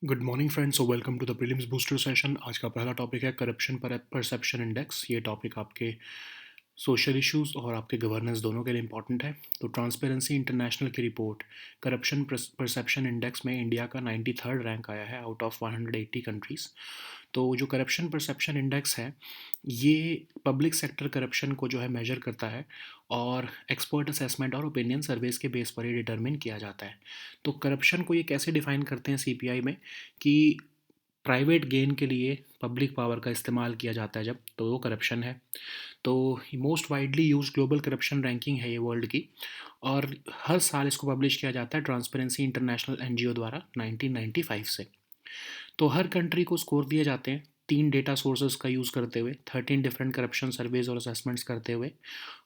Good morning friends, so welcome to the prelims booster session. आज का पहला topic है करप्शन परसेप्शन इंडेक्स। ये टॉपिक आपके सोशल इश्यूज और आपके गवर्नेंस दोनों के लिए इंपॉर्टेंट है। तो ट्रांसपेरेंसी इंटरनेशनल की रिपोर्ट करप्शन परसेप्शन इंडेक्स में इंडिया का 93rd रैंक आया है आउट ऑफ 180 कंट्रीज़। तो जो करप्शन परसेप्शन इंडेक्स है, ये पब्लिक सेक्टर करप्शन को जो है मेजर करता है और एक्सपर्ट असेसमेंट और ओपिनियन सर्वेस के बेस पर ये डिटरमिन किया जाता है। तो करप्शन को ये कैसे डिफाइन करते हैं सीपीआई में कि प्राइवेट गेन के लिए पब्लिक पावर का इस्तेमाल किया जाता है जब, तो वो करप्शन है। तो most widely use global corruption ranking है ये वर्ल्ड की, और हर साल इसको पब्लिश किया जाता है ट्रांसपेरेंसी इंटरनेशनल एनजीओ द्वारा 1995 से। तो हर कंट्री को स्कोर दिए जाते हैं 3 डेटा सोर्सेज का यूज़ करते हुए, 13 डिफरेंट करप्शन सर्वेज और असेसमेंट्स करते हुए,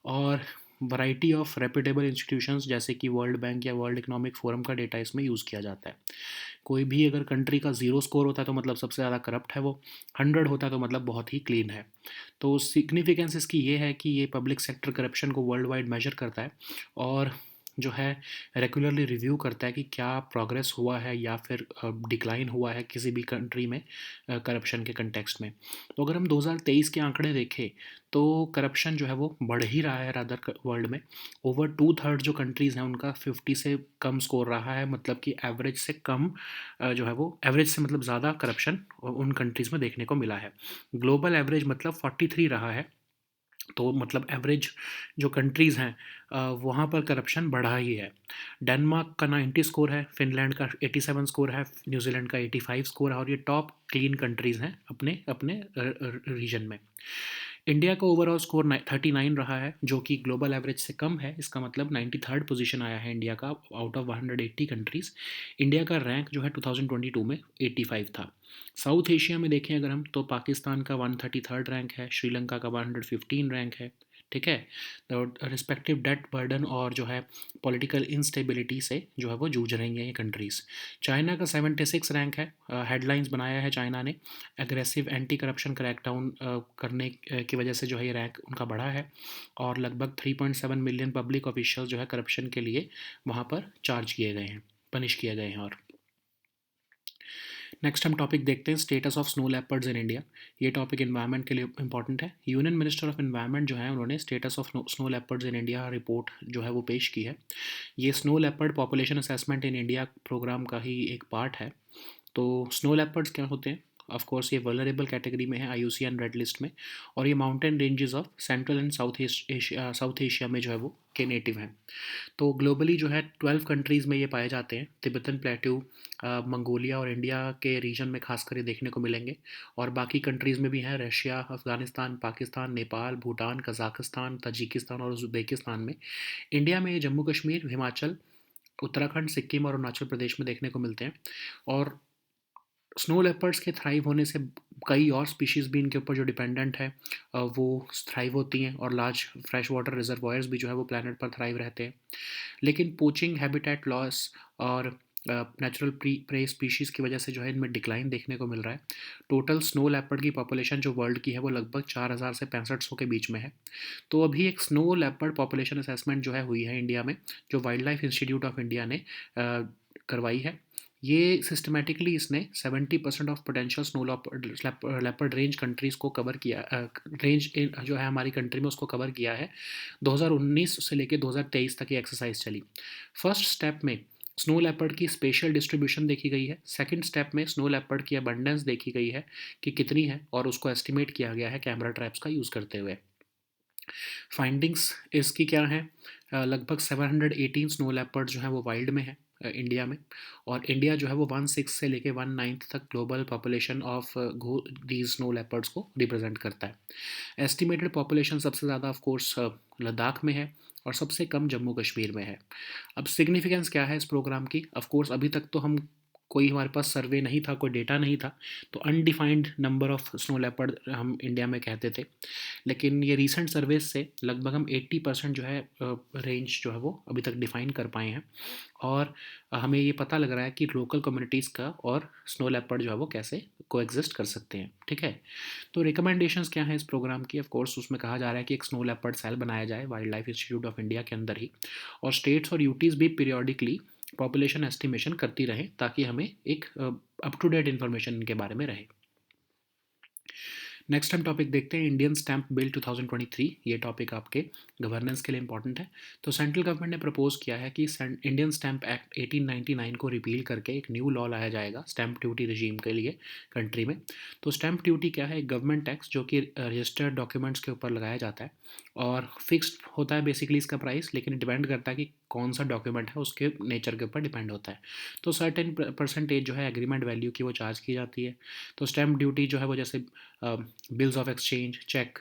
और वैरायटी ऑफ रेप्यूटेबल इंस्टीट्यूशंस जैसे कि वर्ल्ड बैंक या वर्ल्ड इकोनॉमिक फोरम का डेटा इसमें यूज़ किया जाता है। कोई भी अगर कंट्री का 0 स्कोर होता है तो मतलब सबसे ज़्यादा करप्ट है वो, 100 होता है तो मतलब बहुत ही क्लीन है। तो सिग्निफिकेंस इसकी ये है कि ये पब्लिक सेक्टर करप्शन को वर्ल्ड वाइड मेजर करता है और जो है रेगुलरली रिव्यू करता है कि क्या प्रोग्रेस हुआ है या फिर डिक्लाइन हुआ है किसी भी कंट्री में करप्शन के कंटेक्स्ट में। तो अगर हम 2023 के आंकड़े देखें तो करप्शन जो है वो बढ़ ही रहा है रादर वर्ल्ड में। ओवर 2/3 जो कंट्रीज़ हैं उनका 50 से कम स्कोर रहा है, मतलब कि एवरेज से कम जो है वो एवरेज से मतलब ज़्यादा करप्शन उन कंट्रीज़ में देखने को मिला है। ग्लोबल एवरेज मतलब 43 रहा है। तो मतलब एवरेज जो कंट्रीज़ हैं वहाँ पर करप्शन बढ़ा ही है। डेनमार्क का 90 स्कोर है, फिनलैंड का 87 स्कोर है, न्यूजीलैंड का 85 स्कोर है, और ये टॉप क्लीन कंट्रीज़ हैं अपने अपने रीजन में। इंडिया का ओवरऑल स्कोर 39 रहा है, जो कि ग्लोबल एवरेज से कम है। इसका मतलब 93rd पोजीशन आया है इंडिया का आउट ऑफ 180 कंट्रीज़। इंडिया का रैंक जो है 2022 में 85 था। साउथ एशिया में देखें अगर हम, तो पाकिस्तान का 133rd रैंक है, श्रीलंका का 115 रैंक है। ठीक है। तो रिस्पेक्टिव डेट बर्डन और जो है पॉलिटिकल इंस्टेबिलिटी से जो है वो जूझ रही हैं ये कंट्रीज़। चाइना का 76 रैंक है। हेडलाइंस बनाया है चाइना ने एग्रेसिव एंटी करप्शन क्रैकडाउन करने की वजह से जो है ये रैंक उनका बढ़ा है, और लगभग 3.7 मिलियन पब्लिक ऑफिशियल जो है करप्शन के लिए वहाँ पर चार्ज किए गए हैं, पनिश किए गए हैं। और नेक्स्ट हम टॉपिक देखते हैं status of snow leopards in India. ये टॉपिक इन्वायरमेंट के लिए इंपॉर्टेंट है। यूनियन मिनिस्टर ऑफ इन्वायरमेंट जो है उन्होंने status of snow leopards in India report जो है वो पेश की है। ये snow leopard population assessment in India programme का ही एक पार्ट है। तो स्नो लेपर्ड्स क्या होते हैं? ऑफ कोर्स ये वल्नरेबल कैटेगरी में है आईयूसीएन रेड लिस्ट में, और ये mountain ranges of central and south Asia में जो है वो के नेटिव हैं। तो ग्लोबली जो है 12 कंट्रीज़ में ये पाए जाते हैं। तिब्बतन प्लेट्यू, मंगोलिया और इंडिया के रीजन में खासकर ये देखने को मिलेंगे, और बाकी कंट्रीज़ में भी हैं Russia, Afghanistan, Pakistan, Nepal, Bhutan, Kazakhstan, Tajikistan और उज़्बेकिस्तान में। इंडिया में ये जम्मू कश्मीर, हिमाचल, उत्तराखंड, सिक्किम और अरुणाचल प्रदेश में देखने को मिलते हैं। और स्नो लेपर्ड्स के थ्राइव होने से कई और स्पीशीज़ भी इनके ऊपर जो डिपेंडेंट है वो थ्राइव होती हैं, और लार्ज फ्रेश वाटर रिजर्वायर्स भी जो है वो प्लानट पर थ्राइव रहते हैं। लेकिन पोचिंग, हैबिटेट लॉस और नेचुरल प्रे स्पीशीज़ की वजह से जो है इनमें डिक्लाइन देखने को मिल रहा है। टोटल स्नो लेपर्ड की पॉपुलेशन जो वर्ल्ड की है वो लगभग 4000 से 6500 के बीच में है। तो अभी एक स्नो लेपर्ड पॉपुलेशन असेसमेंट जो है हुई है इंडिया में, जो wild life institute of India ने करवाई है। ये सिस्टमेटिकली इसने 70% of potential snow leopard range countries को कवर किया, रेंज जो है हमारी कंट्री में उसको कवर किया है। 2019 से लेकर 2023 तक ये एक्सरसाइज चली। फर्स्ट स्टेप में स्नो लेपर्ड की स्पेशल डिस्ट्रीब्यूशन देखी गई है। सेकंड स्टेप में स्नो लेपर्ड की अबंडेंस देखी गई है कि कितनी है, और उसको एस्टिमेट किया गया है कैमरा ट्रैप्स का यूज़ करते हुए। फाइंडिंग्स इसकी क्या हैं? लगभग 718 स्नो लेपर्ड जो हैं वो वाइल्ड में है इंडिया में, और इंडिया जो है वो 1/6 से लेके 1/9 तक global population of these snow leopards को रिप्रेजेंट करता है। एस्टिमेटेड पॉपुलेशन सबसे ज़्यादा ऑफ कोर्स लद्दाख में है, और सबसे कम जम्मू कश्मीर में है। अब सिग्निफिकेंस क्या है इस प्रोग्राम की? ऑफ कोर्स अभी तक तो हम कोई हमारे पास सर्वे नहीं था, कोई डेटा नहीं था, तो undefined number of snow leopard हम इंडिया में कहते थे। लेकिन ये रीसेंट सर्वेज से लगभग हम 80% जो है रेंज जो है वो अभी तक डिफ़ाइन कर पाए हैं, और हमें ये पता लग रहा है कि लोकल कम्युनिटीज़ का और स्नो लेपर्ड जो है वो कैसे कोएग्जिस्ट कर सकते हैं। ठीक है। तो रिकमेंडेशंस क्या हैं इस प्रोग्राम की? ऑफ कोर्स उसमें कहा जा रहा है कि एक स्नो लेपर्ड सेल बनाया जाए wild life institute of India के अंदर ही, और स्टेट्स और यूटीज़ भी पीरियोडिकली पॉपुलेशन एस्टिमेशन करती रहें, ताकि हमें एक अप टू डेट इन्फॉर्मेशन इनके बारे में रहे। नेक्स्ट हम टॉपिक देखते हैं इंडियन स्टैम्प बिल 2023। ये टॉपिक आपके गवर्नेंस के लिए इंपॉर्टेंट है। तो सेंट्रल गवर्नमेंट ने प्रपोज किया है कि इंडियन स्टैम्प एक्ट 1899 को रिपील करके एक न्यू लॉ लाया जाएगा स्टैम्प ड्यूटी रजीम के लिए कंट्री में। तो स्टैम्प ड्यूटी क्या है? एक गवर्नमेंट टैक्स जो कि रजिस्टर्ड डॉक्यूमेंट्स के ऊपर लगाया जाता है और फिक्स्ड होता है बेसिकली इसका प्राइस, लेकिन डिपेंड करता है कि कौन सा डॉक्यूमेंट है उसके नेचर के ऊपर डिपेंड होता है। तो सर्टेन परसेंटेज जो है एग्रीमेंट वैल्यू की वो चार्ज की जाती है। तो स्टैम्प ड्यूटी जो है वो जैसे bills of exchange, check,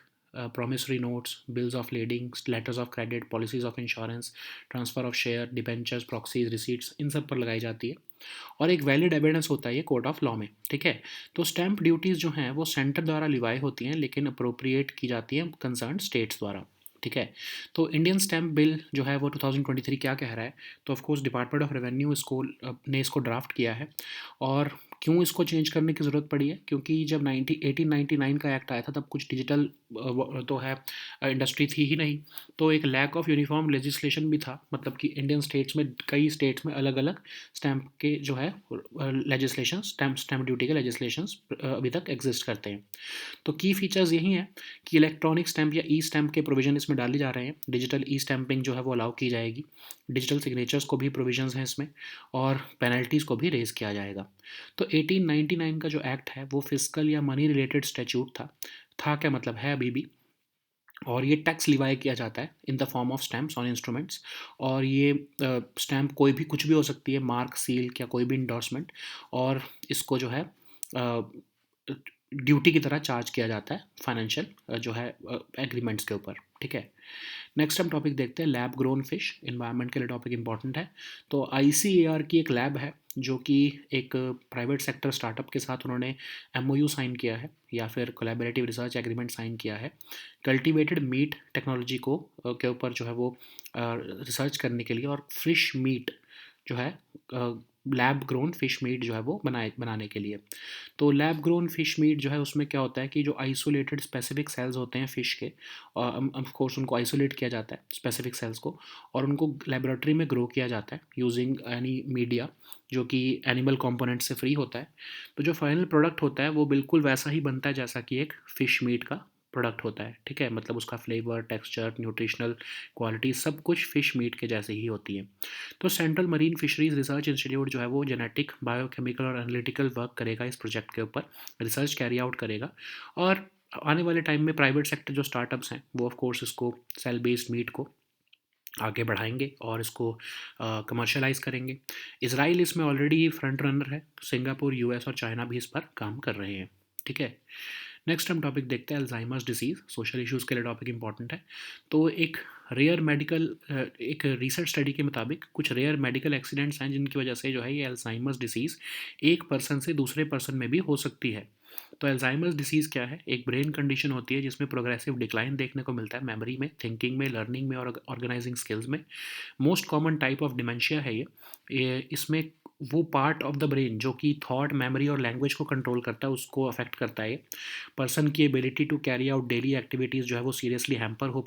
promissory notes, bills of lading, letters of credit, policies of insurance, transfer of share, debentures, proxies, receipts, इन सब पर लगाई जाती है और एक वैलिड एविडेंस होता है ये कोर्ट ऑफ लॉ में। ठीक है, तो स्टैम्प ड्यूटीज़ जो हैं वो सेंटर द्वारा लिवाई होती हैं लेकिन अप्रोप्रिएट की जाती हैं कंसर्न स्टेट्स द्वारा। ठीक है, तो इंडियन स्टैम्प बिल जो है वो 2023 क्या कह रहा है? तो ऑफकोर्स डिपार्टमेंट ऑफ रेवेन्यू ने इसको ड्राफ्ट किया है। और क्यों इसको चेंज करने की ज़रूरत पड़ी है? क्योंकि जब 1899 का एक्ट आया था तब कुछ डिजिटल तो है इंडस्ट्री थी ही नहीं। तो एक लैक ऑफ यूनिफॉर्म लेजिस्लेशन भी था, मतलब कि इंडियन स्टेट्स में कई स्टेट्स में अलग अलग स्टैम्प के जो है लेजिस्लेशन स्टैम्प ड्यूटी के लेजिस्लेशंस अभी तक एग्जिस्ट करते हैं। तो की फीचर्स यही हैं कि इलेक्ट्रॉनिक स्टैम्प या ई स्टैम्प के प्रोविजन इसमें डाले जा रहे हैं। डिजिटल ई स्टैम्पिंग जो है वो अलाउ की जाएगी। डिजिटल सिग्नेचर्स को भी प्रोविजंस हैं इसमें और पेनल्टीज़ को भी रेज किया जाएगा। तो 1899 का जो एक्ट है वो फिजिकल या मनी रिलेटेड स्टैट्यूट था क्या मतलब है अभी भी। और ये टैक्स लिवाई किया जाता है in the form of stamps on instruments. और ये स्टैम्प कोई भी कुछ भी हो सकती है, मार्क, सील या कोई भी इंडोर्समेंट। और इसको जो है ड्यूटी की तरह चार्ज किया जाता है फाइनेंशियल जो है एग्रीमेंट्स के ऊपर। ठीक है, नेक्स्ट हम टॉपिक देखते हैं लैब ग्रोन फिश। इन्वायरमेंट के लिए टॉपिक इंपॉर्टेंट है। तो ICAR की एक लैब है जो कि एक प्राइवेट सेक्टर स्टार्टअप के साथ उन्होंने MOU साइन किया है या फिर कोलैबोरेटिव रिसर्च एग्रीमेंट साइन किया है कल्टीवेटेड मीट टेक्नोलॉजी को के ऊपर जो है वो रिसर्च करने के लिए और फिश मीट जो है लैब ग्रोन फिश मीट जो है वो बनाने के लिए। तो लैब ग्रोन फिश मीट जो है उसमें क्या होता है कि जो आइसोलेटेड स्पेसिफिक सेल्स होते हैं फ़िश के, ऑफ कोर्स उनको आइसोलेट किया जाता है स्पेसिफिक सेल्स को और उनको लेबोरेटरी में ग्रो किया जाता है यूजिंग एनी मीडिया जो कि एनिमल कंपोनेंट से फ्री होता है। तो जो फाइनल प्रोडक्ट होता है वो बिल्कुल वैसा ही बनता है जैसा कि एक फ़िश मीट का प्रोडक्ट होता है। ठीक है, मतलब उसका फ्लेवर, टेक्सचर, न्यूट्रिशनल क्वालिटी सब कुछ फ़िश मीट के जैसे ही होती है। तो central marine fisheries research institute जो है वो जेनेटिक, बायोकेमिकल और एनालिटिकल वर्क करेगा इस प्रोजेक्ट के ऊपर, रिसर्च कैरी आउट करेगा। और आने वाले टाइम में प्राइवेट सेक्टर जो स्टार्टअप्स हैं वो ऑफ कोर्स इसको सेल बेस्ड मीट को आगे बढ़ाएंगे और इसको कमर्शलाइज करेंगे। इसराइल इसमें ऑलरेडी फ्रंट रनर है, सिंगापुर, US और चाइना भी इस पर काम कर रहे हैं। ठीक है, नेक्स्ट हम टॉपिक देखते हैं अल्जाइमर्स डिसीज़। सोशल इश्यूज़ के लिए टॉपिक इंपॉर्टेंट है। तो एक रिसर्च स्टडी के मुताबिक कुछ रेयर मेडिकल एक्सीडेंट्स हैं जिनकी वजह से जो है ये अल्जाइमर्स डिसीज़ एक पर्सन से दूसरे पर्सन में भी हो सकती है। तो अल्जाइमर्स डिसीज़ क्या है? एक ब्रेन कंडीशन होती है जिसमें प्रोग्रेसिव डिक्लाइन देखने को मिलता है मेमोरी में, थिंकिंग में, लर्निंग में और ऑर्गेनाइजिंग स्किल्स में। Most common type of dementia है ये इसमें वो पार्ट ऑफ द ब्रेन जो कि थॉट, मेमोरी और लैंग्वेज को कंट्रोल करता है उसको अफेक्ट करता है ये। पर्सन की ability to carry out daily activities जो है वो सीरियसली हैम्पर हो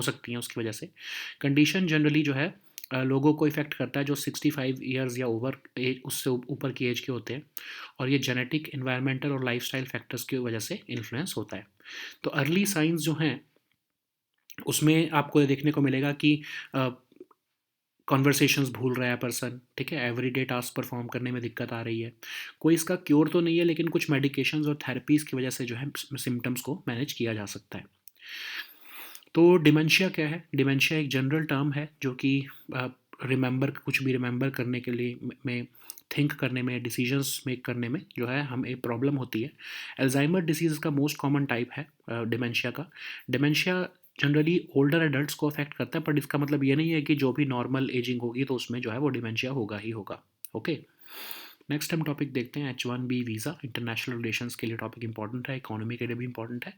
सकती हैं उसकी वजह से। कंडीशन जनरली जो है लोगों को इफ़ेक्ट करता है जो 65 ईयर्स या ओवर एज, उससे ऊपर की एज के होते हैं। और ये जेनेटिक, इन्वायरमेंटल और लाइफस्टाइल फैक्टर्स की वजह से इन्फ्लुएंस होता है। तो अर्ली साइंस जो हैं उसमें आपको ये देखने को मिलेगा कि कॉन्वर्सेशंस भूल रहा है पर्सन। ठीक है, एवरीडे टास्क परफॉर्म करने में दिक्कत आ रही है। कोई इसका क्योर तो नहीं है लेकिन कुछ मेडिकेशंस और थेरेपीज़ की वजह से जो है सिम्टम्स को मैनेज किया जा सकता है। तो डिमेंशिया क्या है? डिमेंशिया एक जनरल टर्म है जो कि कुछ भी रिमेंबर करने के लिए में, थिंक करने में, डिसीजंस मेक करने में जो है हम एक प्रॉब्लम होती है। अल्जाइमर डिसीज़ का मोस्ट कॉमन टाइप है डिमेंशिया का। डिमेंशिया जनरली ओल्डर एडल्ट्स को अफेक्ट करता है, बट इसका मतलब ये नहीं है कि जो भी नॉर्मल एजिंग होगी तो उसमें जो है वो डिमेंशिया होगा ही होगा। ओके, नेक्स्ट हम टॉपिक देखते हैं H1B वीज़ा। इंटरनेशनल रिलेशंस के लिए टॉपिक इंपॉर्टेंट है, इकोनॉमी के लिए भी इंपॉर्टेंट है।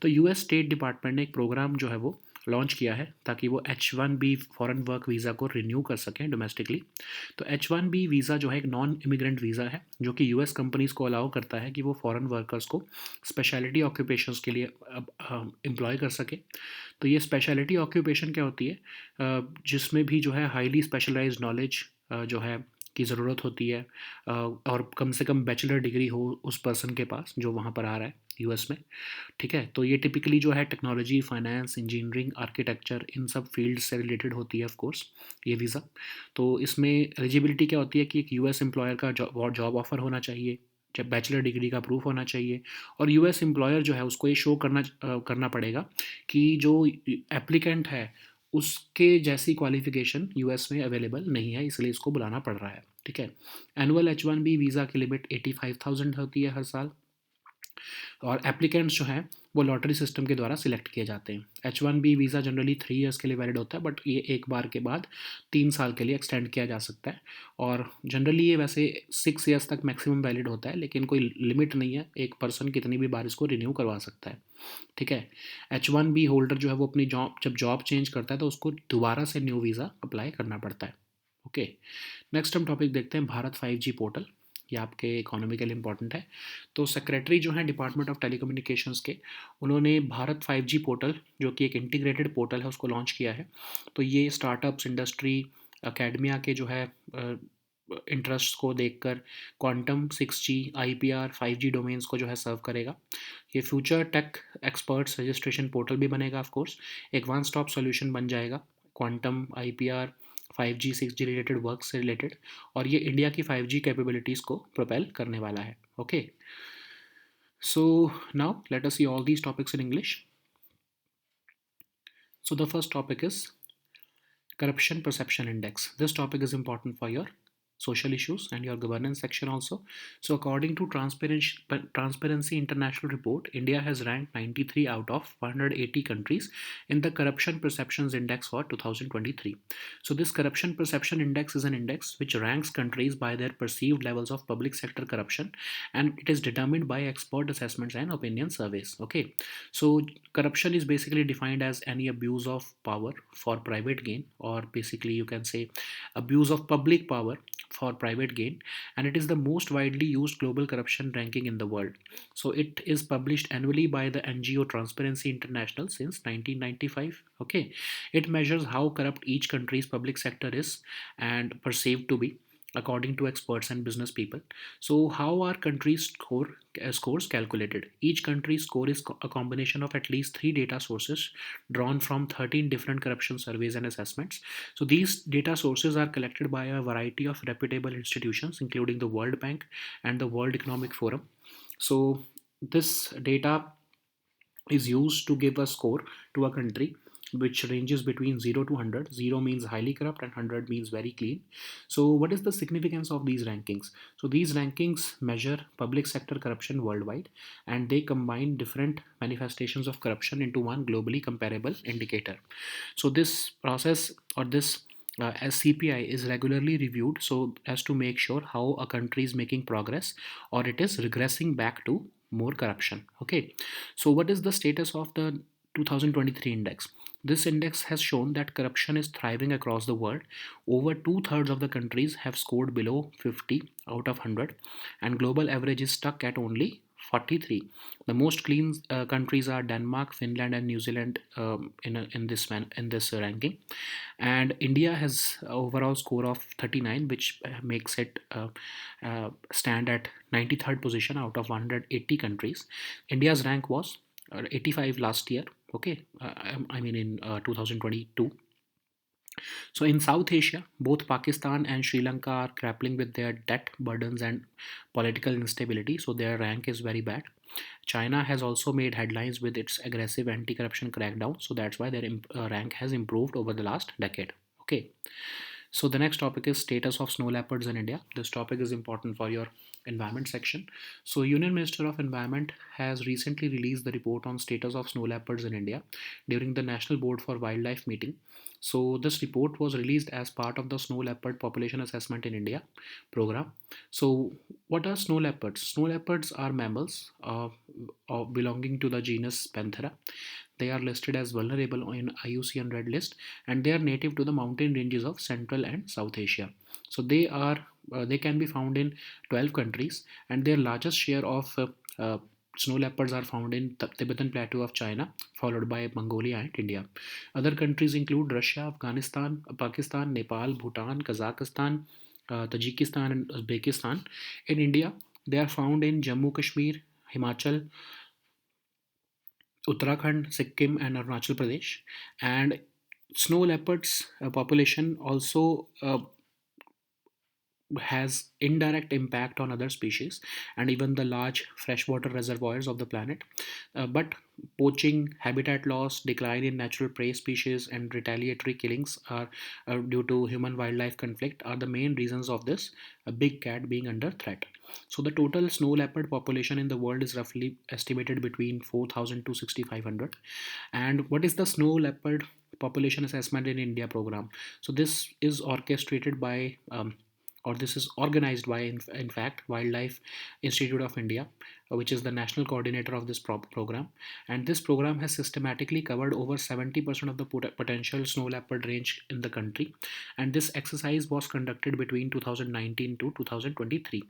तो US स्टेट डिपार्टमेंट ने एक प्रोग्राम जो है वो लॉन्च किया है ताकि वो H1B फॉरेन वर्क वीज़ा को रिन्यू कर सकें डोमेस्टिकली। तो H1B वीज़ा जो है एक नॉन इमिग्रेंट वीज़ा है जो कि US कंपनीज़ को अलाउ करता है कि वो फॉरेन वर्कर्स को स्पेशलिटी ऑक्यूपेशंस के लिए एम्प्लॉय कर सके। तो ये स्पेशलिटी ऑक्यूपेशन क्या होती है? जिसमें भी जो है हाईली स्पेशलाइज्ड नॉलेज जो है की ज़रूरत होती है, और कम से कम बैचलर डिग्री हो उस पर्सन के पास जो वहाँ पर आ रहा है यूएस में। ठीक है, तो ये टिपिकली जो है टेक्नोलॉजी, फाइनेंस, इंजीनियरिंग, आर्किटेक्चर, इन सब फील्ड से रिलेटेड होती है ऑफ कोर्स ये वीज़ा। तो इसमें एलिजिबिलिटी क्या होती है कि एक यूएस एम्प्लॉयर का जॉब ऑफर होना चाहिए, जब बैचलर डिग्री का प्रूफ होना चाहिए, और यूएस एम्प्लॉयर जो है उसको ये शो करना पड़ेगा कि जो एप्लीकेंट है उसके जैसी क्वालिफिकेशन यूएस में अवेलेबल नहीं है, इसलिए इसको बुलाना पड़ रहा है। ठीक है, एनुअल H1B वीज़ा की लिमिट 85,000 होती है हर साल, और एप्लीकेंट्स जो हैं वो लॉटरी सिस्टम के द्वारा सिलेक्ट किए जाते हैं। H1B वीज़ा जनरली 3 ईयर्स के लिए वैलिड होता है, बट ये एक बार के बाद 3 साल के लिए एक्सटेंड किया जा सकता है, और जनरली ये वैसे 6 ईयर्स तक मैक्सिमम वैलिड होता है, लेकिन कोई लिमिट नहीं है, एक पर्सन कितनी भी बार इसको रिन्यू करवा सकता है। ठीक है, H1B होल्डर जो है वो अपनी जॉब चेंज करता है तो उसको दोबारा से न्यू वीज़ा अप्लाई करना पड़ता है। ओके, नेक्स्ट हम टॉपिक देखते हैं भारत 5G पोर्टल। ये आपके इकोनॉमी के लिए इंपॉर्टेंट है। तो सेक्रेटरी जो है डिपार्टमेंट ऑफ टेलीकम्युनिकेशंस के, उन्होंने भारत 5G पोर्टल जो कि एक इंटीग्रेटेड पोर्टल है उसको लॉन्च किया है। तो ये स्टार्टअप्स, इंडस्ट्री, अकेडमिया के जो है इंटरेस्ट को देखकर quantum, 6G, IPR, 5G domains को जो है सर्व करेगा। ये future tech experts registration portal भी बनेगा ऑफ कोर्स, एक वन स्टॉप सोल्यूशन बन जाएगा quantum, IPR, 5G 6G related work से रिलेटेड, और ये इंडिया की 5G कैपेबिलिटीज़ को प्रोपेल करने वाला है। Okay, so now let us see all these topics in English. So the first topic is corruption perception index. This topic is important for your social issues and your governance section also. So according to Transparency International report, India has ranked 93 out of 180 countries in the corruption perceptions index for 2023. So this corruption perception index is an index which ranks countries by their perceived levels of public sector corruption, and it is determined by expert assessments and opinion surveys. Okay, so corruption is basically defined as any abuse of power for private gain, or basically you can say abuse of public power for private gain, and it is the most widely used global corruption ranking in the world. So it is published annually by the NGO Transparency International since 1995. Okay, it measures how corrupt each country's public sector is and perceived to be according to experts and business people. So how are countries scores calculated? Each country's score is a combination of at least 3 data sources drawn from 13 different corruption surveys and assessments. So these data sources are collected by a variety of reputable institutions, including the World Bank and the World Economic Forum. So this data is used to give a score to a country which ranges between 0 to 100. 0 means highly corrupt and 100 means very clean. So what is the significance of these rankings? So these rankings measure public sector corruption worldwide, and they combine different manifestations of corruption into one globally comparable indicator. So this process, or this as CPI, is regularly reviewed so as to make sure how a country is making progress or it is regressing back to more corruption. Okay, so what is the status of the 2023 index? This index has shown that corruption is thriving across the world. Over two-thirds of the countries have scored below 50 out of 100, and global average is stuck at only 43. The most clean countries are Denmark, Finland, and New Zealand in this ranking, and India has an overall score of 39, which makes it stand at 93rd position out of 180 countries. India's rank was 85 last year. Okay, I mean in 2022. So in South Asia, both Pakistan and Sri Lanka are grappling with their debt burdens and political instability, so their rank is very bad. China has also made headlines with its aggressive anti-corruption crackdown, so that's why their rank has improved over the last decade. Okay. So the next topic is status of snow leopards in India. This topic is important for your environment section. So Union Minister of Environment has recently released the report on status of snow leopards in India during the National Board for Wildlife meeting. So this report was released as part of the snow leopard population assessment in India program. So what are snow leopards? Snow leopards are mammals belonging to the genus Panthera. They are listed as vulnerable in IUCN Red List, and they are native to the mountain ranges of Central and South Asia. So they can be found in 12 countries, and their largest share of snow leopards are found in Tibetan Plateau of China, followed by Mongolia and India. Other countries include Russia, Afghanistan, Pakistan, Nepal, Bhutan, Kazakhstan, Tajikistan, and Uzbekistan. In India, they are found in Jammu Kashmir, Himachal, Uttarakhand, Sikkim, and Arunachal Pradesh. And snow leopards population also has indirect impact on other species and even the large freshwater reservoirs of the planet. But poaching, habitat loss, decline in natural prey species, and retaliatory killings are due to human wildlife conflict are the main reasons of this big cat being under threat. So the total snow leopard population in the world is roughly estimated between 4,000 to 6,500. And what is the snow leopard population assessment in India program? So this is orchestrated by or this is organized by in fact Wildlife Institute of India, which is the national coordinator of this program. And this program has systematically covered over 70% of the potential snow leopard range in the country. And this exercise was conducted between 2019 to 2023.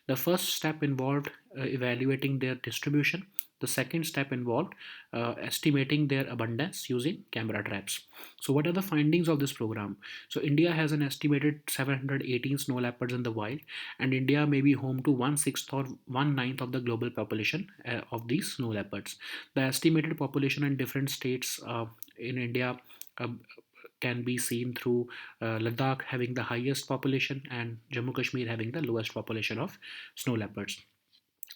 The first step involved evaluating their distribution. The second step involved estimating their abundance using camera traps. So, what are the findings of this program? So, India has an estimated 718 snow leopards in the wild, and India may be home to 1/6 or 1/9 of the global population of these snow leopards. The estimated population in different states in India uh, can be seen through Ladakh having the highest population and Jammu Kashmir having the lowest population of snow leopards.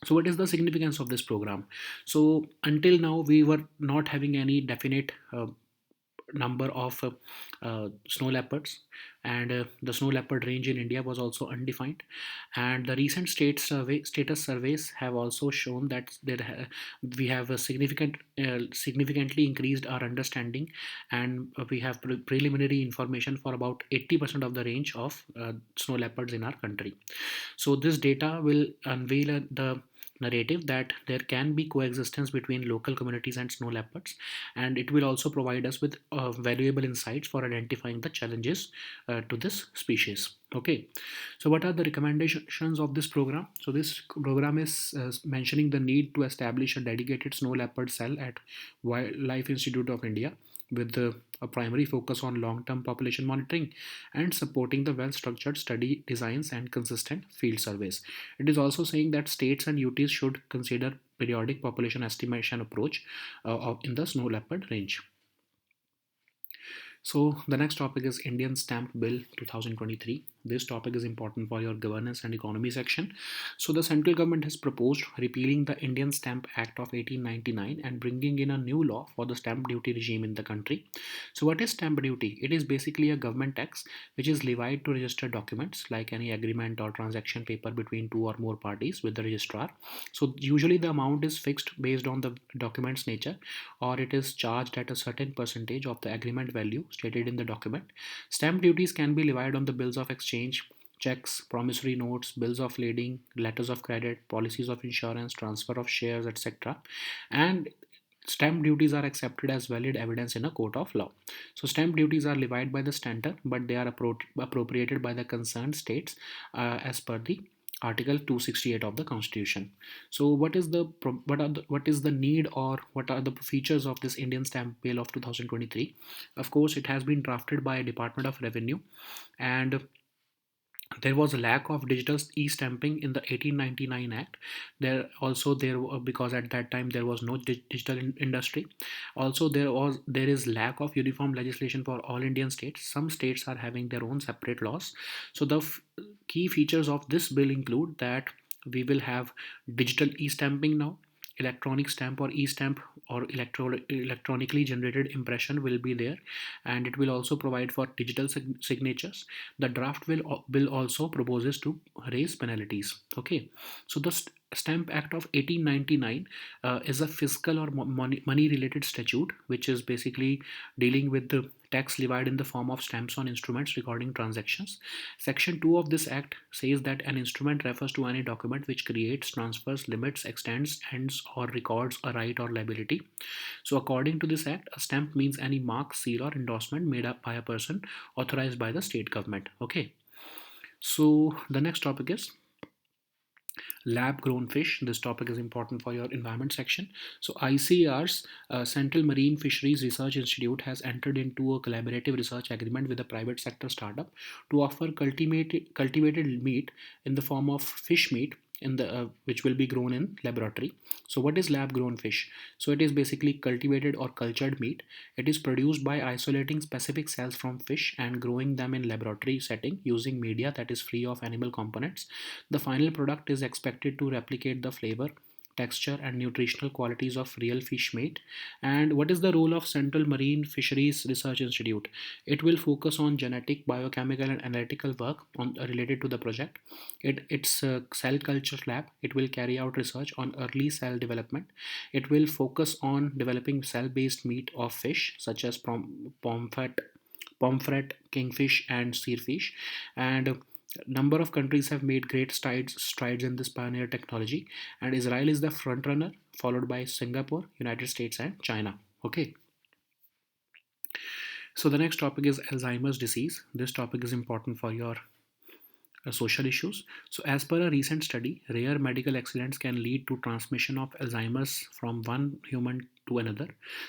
So, what is the significance of this program? So, until now, we were not having any definite number of snow leopards, and the snow leopard range in India was also undefined. And the recent status surveys have also shown that we have a significantly increased our understanding, and we have preliminary information for about 80% of the range of snow leopards in our country. So this data will unveil the narrative that there can be coexistence between local communities and snow leopards, and it will also provide us with valuable insights for identifying the challenges to this species. Okay, so what are the recommendations of this program? So this program is mentioning the need to establish a dedicated snow leopard cell at Wildlife Institute of India with a primary focus on long-term population monitoring and supporting the well-structured study designs and consistent field surveys. It is also saying that states and UTs should consider periodic population estimation approach in the snow leopard range. So the next topic is Indian Stamp Bill 2023. This topic is important for your governance and economy section. So the central government has proposed repealing the Indian Stamp Act of 1899 and bringing in a new law for the stamp duty regime in the country. So what is stamp duty? It is basically a government tax which is levied to register documents like any agreement or transaction paper between two or more parties with the registrar. So usually the amount is fixed based on the document's nature, or it is charged at a certain percentage of the agreement value stated in the document. Stamp duties can be levied on the bills of exchange, checks, promissory notes, bills of lading, letters of credit, policies of insurance, transfer of shares, etc. And stamp duties are accepted as valid evidence in a court of law. So stamp duties are levied by the standard, but they are appropriated by the concerned states as per the Article 268 of the Constitution. So, what is the need, or what are the features of this Indian Stamp Bill of 2023? Of course, it has been drafted by Department of Revenue, and there was a lack of digital e-stamping in the 1899 act. Because at that time there was no digital industry. Also there is lack of uniform legislation for all Indian states. Some states are having their own separate laws. So the key features of this bill include that we will have digital e-stamping now. Electronic stamp or e-stamp or electronically generated impression will be there, and it will also provide for digital signatures. The draft bill also proposes to raise penalties. Okay, so the Stamp Act of 1899 is a fiscal or money related statute which is basically dealing with the tax levied in the form of stamps on instruments recording transactions. Section 2 of this act says that an instrument refers to any document which creates, transfers, limits, extends, ends, or records a right or liability. So, according to this act, a stamp means any mark, seal, or endorsement made up by a person authorized by the state government. Okay. So, the next topic is lab grown fish. This topic is important for your environment section. So ICR's Central Marine Fisheries Research Institute has entered into a collaborative research agreement with a private sector startup to offer cultivated meat in the form of fish meat in the which will be grown in laboratory. So what is lab grown fish? So it is basically cultivated or cultured meat. It is produced by isolating specific cells from fish and growing them in laboratory setting using media that is free of animal components. The final product is expected to replicate the flavor, texture, and nutritional qualities of real fish meat. And what is the role of Central Marine Fisheries Research Institute? It will focus on genetic, biochemical, and analytical work related to the project. It's a cell culture lab. It will carry out research on early cell development. It will focus on developing cell-based meat of fish such as pomfret, kingfish, and seerfish. And number of countries have made great strides in this pioneer technology, and Israel is the front runner, followed by Singapore, United States, and China. Okay. So the next topic is Alzheimer's disease. This topic is important for your social issues. So, as per a recent study, rare medical accidents can lead to transmission of Alzheimer's from one human to another.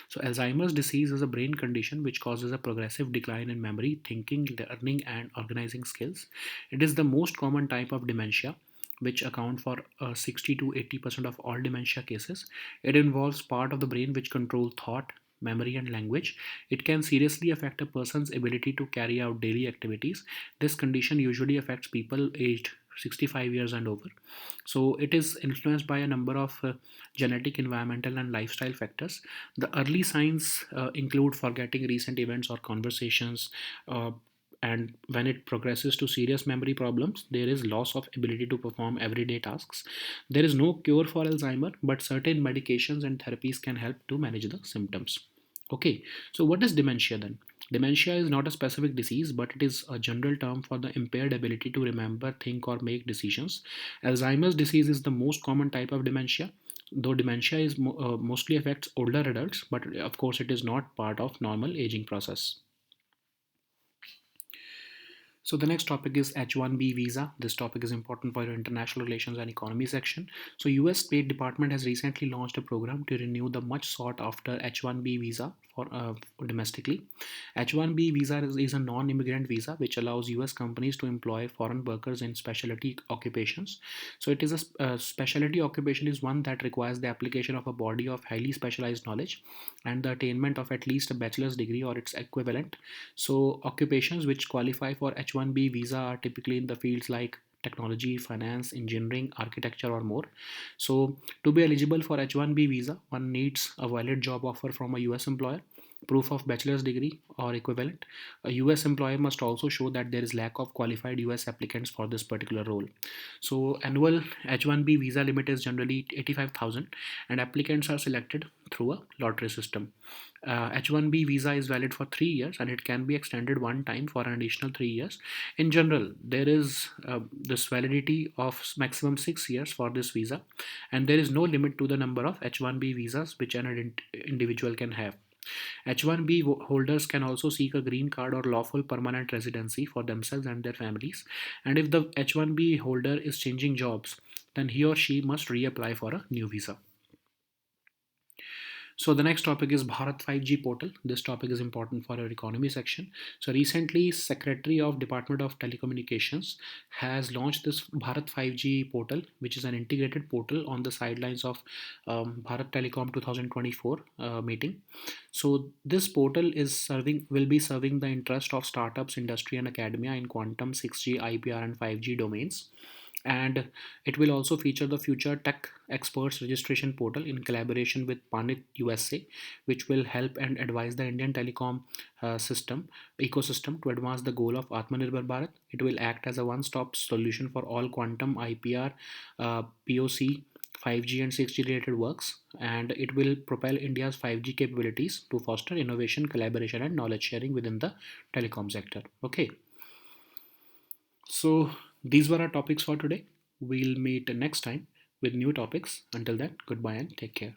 So, Alzheimer's disease is a brain condition which causes a progressive decline in memory, thinking, learning, and organizing skills. It is the most common type of dementia, which account for 60 to 80% of all dementia cases. It involves part of the brain which control thought, memory, and language. It can seriously affect a person's ability to carry out daily activities. This condition usually affects people aged 65 years and over. So it is influenced by a number of genetic, environmental, and lifestyle factors. The early signs include forgetting recent events or conversations. And when it progresses to serious memory problems, there is loss of ability to perform everyday tasks. There is no cure for Alzheimer, but certain medications and therapies can help to manage the symptoms. Okay, so what is dementia then? Dementia is not a specific disease, but it is a general term for the impaired ability to remember, think, or make decisions. Alzheimer's disease is the most common type of dementia, though dementia mostly affects older adults, but of course it is not part of normal aging process. So the next topic is H-1B visa. This topic is important for your international relations and economy section. So US State Department has recently launched a program to renew the much sought after H-1B visa for domestically. H-1B visa is a non-immigrant visa which allows US companies to employ foreign workers in specialty occupations. So it is a specialty occupation is one that requires the application of a body of highly specialized knowledge and the attainment of at least a bachelor's degree or its equivalent. So occupations which qualify for H-1B visa are typically in the fields like technology, finance, engineering, architecture, or more. So to be eligible for H-1B visa, one needs a valid job offer from a US employer, proof of bachelor's degree or equivalent. A US employer must also show that there is lack of qualified US applicants for this particular role. So annual H-1B visa limit is generally 85,000 and applicants are selected through a lottery system. H-1B visa is valid for 3 years and it can be extended one time for an additional 3 years. In general, there is this validity of maximum 6 years for this visa, and there is no limit to the number of H-1B visas which an individual can have. H-1B holders can also seek a green card or lawful permanent residency for themselves and their families. And if the H-1B holder is changing jobs, then he or she must reapply for a new visa. So the next topic is Bharat 5G portal. This topic is important for our economy section. So recently, Secretary of Department of Telecommunications has launched this Bharat 5G portal, which is an integrated portal on the sidelines of Bharat Telecom 2024 meeting. So this portal will be serving the interest of startups, industry, and academia in quantum, 6G, IPR, and 5G domains. And it will also feature the future tech experts registration portal in collaboration with Panit USA, which will help and advise the Indian telecom system ecosystem to advance the goal of Atmanirbhar Bharat. It will act as a one-stop solution for all quantum, IPR, POC, 5G, and 6G related works, and it will propel India's 5G capabilities to foster innovation, collaboration, and knowledge sharing within the telecom sector. Okay. So these were our topics for today. We'll meet next time with new topics. Until then, goodbye and take care.